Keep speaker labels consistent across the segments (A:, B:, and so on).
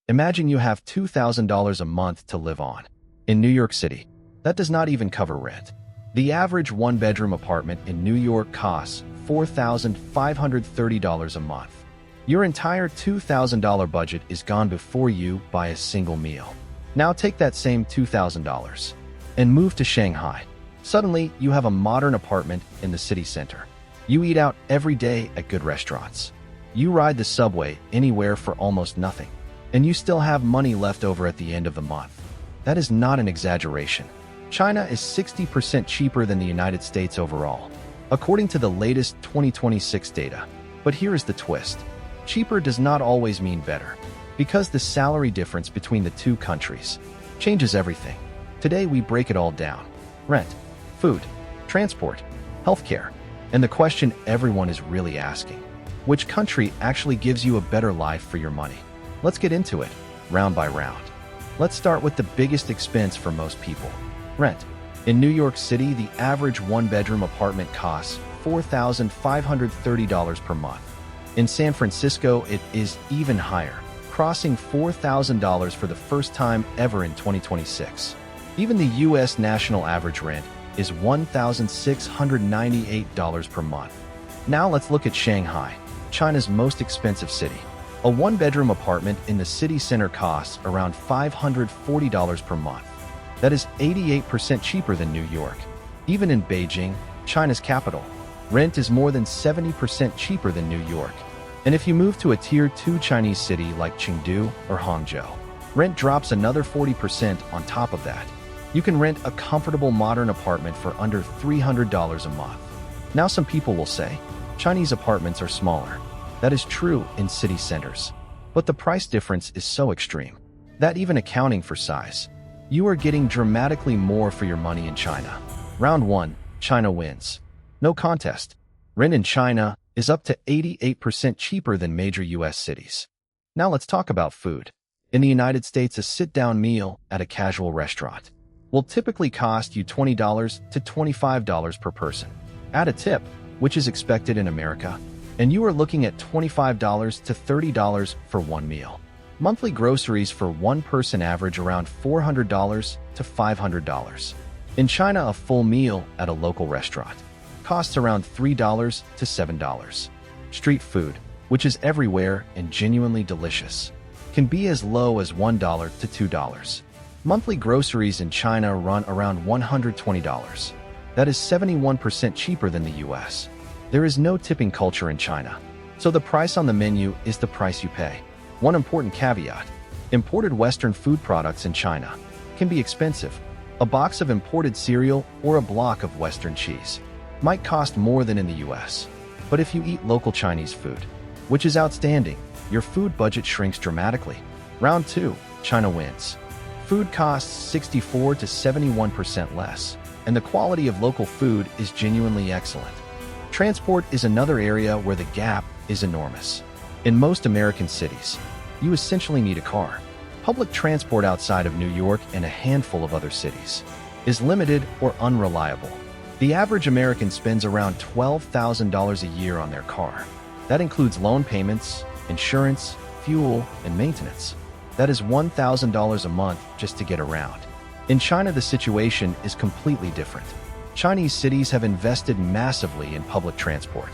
A: Imagine you have $2,000 a month to live on. In New York City, that does not even cover rent. The average one-bedroom apartment in New York costs $4,530 a month. Your entire $2,000 budget is gone before you buy a single meal. Now take that same $2,000 and move to Shanghai. Suddenly, you have a modern apartment in the city center. You eat out every day at good restaurants. You ride the subway anywhere for almost nothing. And you still have money left over at the end of the month. That is not an exaggeration. China is 60% cheaper than the United States overall, according to the latest 2026 data. But here is the twist. Cheaper does not always mean better, because the salary difference between the two countries changes everything. Today we break it all down. Rent, food, transport, healthcare, and the question everyone is really asking: which country actually gives you a better life for your money? Let's get into it, round by round. Let's start with the biggest expense for most people: rent. In New York City, the average one-bedroom apartment costs $4,530 per month. In San Francisco, it is even higher, crossing $4,000 for the first time ever in 2026. Even the U.S. national average rent is $1,698 per month. Now let's look at Shanghai, China's most expensive city. A one-bedroom apartment in the city center costs around $540 per month. That is 88% cheaper than New York. Even in Beijing, China's capital, rent is more than 70% cheaper than New York. And if you move to a Tier 2 Chinese city like Chengdu or Hangzhou, rent drops another 40% on top of that. You can rent a comfortable modern apartment for under $300 a month. Now some people will say, Chinese apartments are smaller. That is true in city centers. But the price difference is so extreme that even accounting for size, you are getting dramatically more for your money in China. Round 1, China wins. No contest. Rent in China is up to 88% cheaper than major US cities. Now let's talk about food. In the United States, a sit-down meal at a casual restaurant will typically cost you $20 to $25 per person. Add a tip, which is expected in America, and you are looking at $25 to $30 for one meal. Monthly groceries for one person average around $400 to $500. In China, a full meal at a local restaurant costs around $3 to $7. Street food, which is everywhere and genuinely delicious, can be as low as $1 to $2. Monthly groceries in China run around $120. That is 71% cheaper than the US. There is no tipping culture in China, so the price on the menu is the price you pay. One important caveat: imported Western food products in China can be expensive. A box of imported cereal or a block of Western cheese might cost more than in the US. But if you eat local Chinese food, which is outstanding, your food budget shrinks dramatically. Round 2, China wins. Food costs 64 to 71% less, and the quality of local food is genuinely excellent. Transport is another area where the gap is enormous. In most American cities, you essentially need a car. Public transport outside of New York and a handful of other cities is limited or unreliable. The average American spends around $12,000 a year on their car. That includes loan payments, insurance, fuel, and maintenance. That is $1,000 a month just to get around. In China, the situation is completely different. Chinese cities have invested massively in public transport.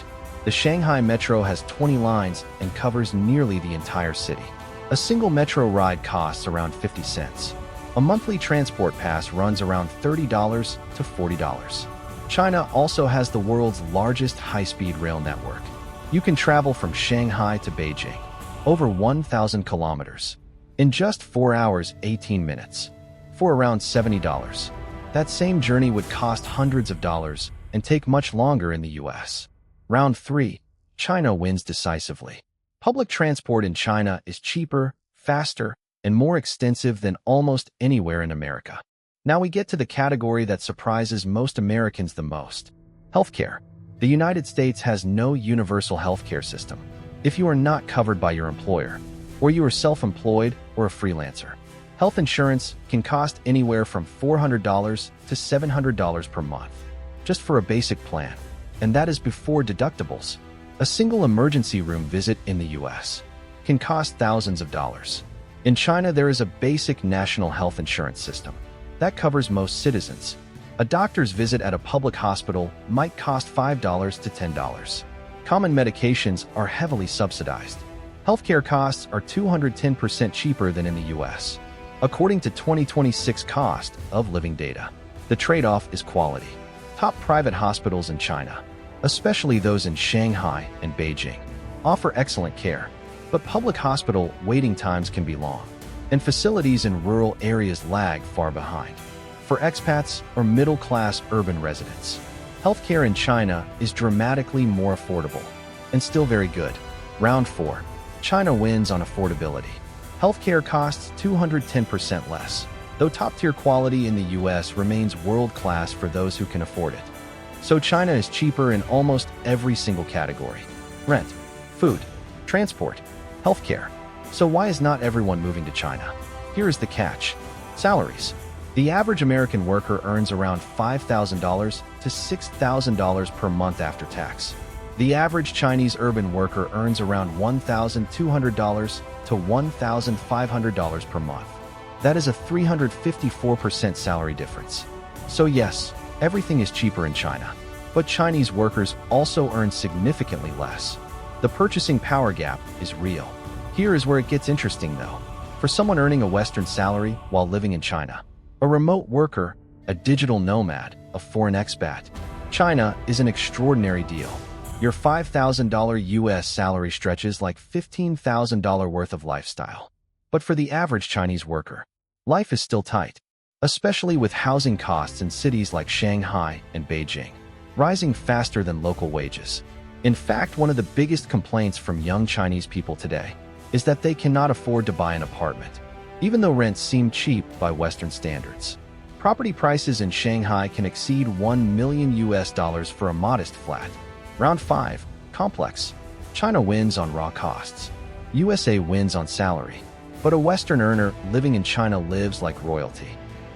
A: The Shanghai Metro has 20 lines and covers nearly the entire city. A single metro ride costs around 50 cents. A monthly transport pass runs around $30 to $40. China also has the world's largest high-speed rail network. You can travel from Shanghai to Beijing, over 1,000 kilometers, in just 4 hours, 18 minutes, for around $70. That same journey would cost hundreds of dollars and take much longer in the US. Round 3, China wins decisively. Public transport in China is cheaper, faster, and more extensive than almost anywhere in America. Now we get to the category that surprises most Americans the most: healthcare. The United States has no universal healthcare system. If you are not covered by your employer, or you are self-employed or a freelancer, health insurance can cost anywhere from $400 to $700 per month, just for a basic plan, and that is before deductibles. A single emergency room visit in the US can cost thousands of dollars. In China, there is a basic national health insurance system that covers most citizens. A doctor's visit at a public hospital might cost $5 to $10. Common medications are heavily subsidized. Healthcare costs are 210% cheaper than in the US, according to 2026 cost of living data. The trade-off is quality. Top private hospitals in China, especially those in Shanghai and Beijing, offer excellent care, but public hospital waiting times can be long, and facilities in rural areas lag far behind. For expats or middle-class urban residents, healthcare in China is dramatically more affordable and still very good. Round 4. China wins on affordability. Healthcare costs 210% less, though top-tier quality in the US remains world-class for those who can afford it. So China is cheaper in almost every single category: rent, food, transport, healthcare. So why is not everyone moving to China? Here is the catch: salaries. The average American worker earns around $5,000 to $6,000 per month after tax. The average Chinese urban worker earns around $1,200 to $1,500 per month. That is a 354% salary difference. So yes, everything is cheaper in China, but Chinese workers also earn significantly less. The purchasing power gap is real. Here is where it gets interesting though. For someone earning a Western salary while living in China, a remote worker, a digital nomad, a foreign expat, China is an extraordinary deal. Your $5,000 US salary stretches like $15,000 worth of lifestyle. But for the average Chinese worker, life is still tight, especially with housing costs in cities like Shanghai and Beijing, rising faster than local wages. In fact, one of the biggest complaints from young Chinese people today is that they cannot afford to buy an apartment, even though rents seem cheap by Western standards. Property prices in Shanghai can exceed $1 million US for a modest flat. Round 5. Complex. China wins on raw costs. USA wins on salary. But a Western earner living in China lives like royalty.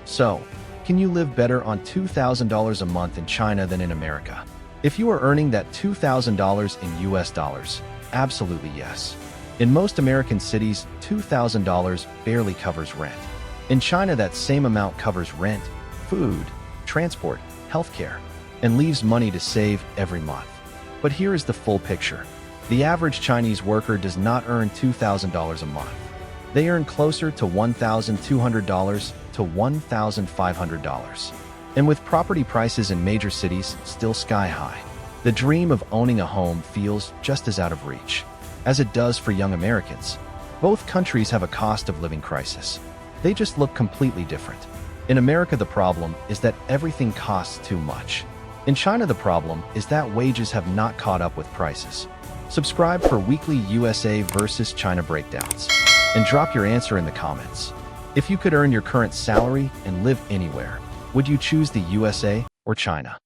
A: So, can you live better on $2,000 a month in China than in America? If you are earning that $2,000 in US dollars, absolutely yes. In most American cities, $2,000 barely covers rent. In China, that same amount covers rent, food, transport, healthcare, and leaves money to save every month. But here is the full picture. The average Chinese worker does not earn $2,000 a month. They earn closer to $1,200 to $1,500. And with property prices in major cities still sky high, the dream of owning a home feels just as out of reach as it does for young Americans. Both countries have a cost of living crisis. They just look completely different. In America, the problem is that everything costs too much. In China, the problem is that wages have not caught up with prices. Subscribe for weekly USA versus China breakdowns, and drop your answer in the comments. If you could earn your current salary and live anywhere, would you choose the USA or China?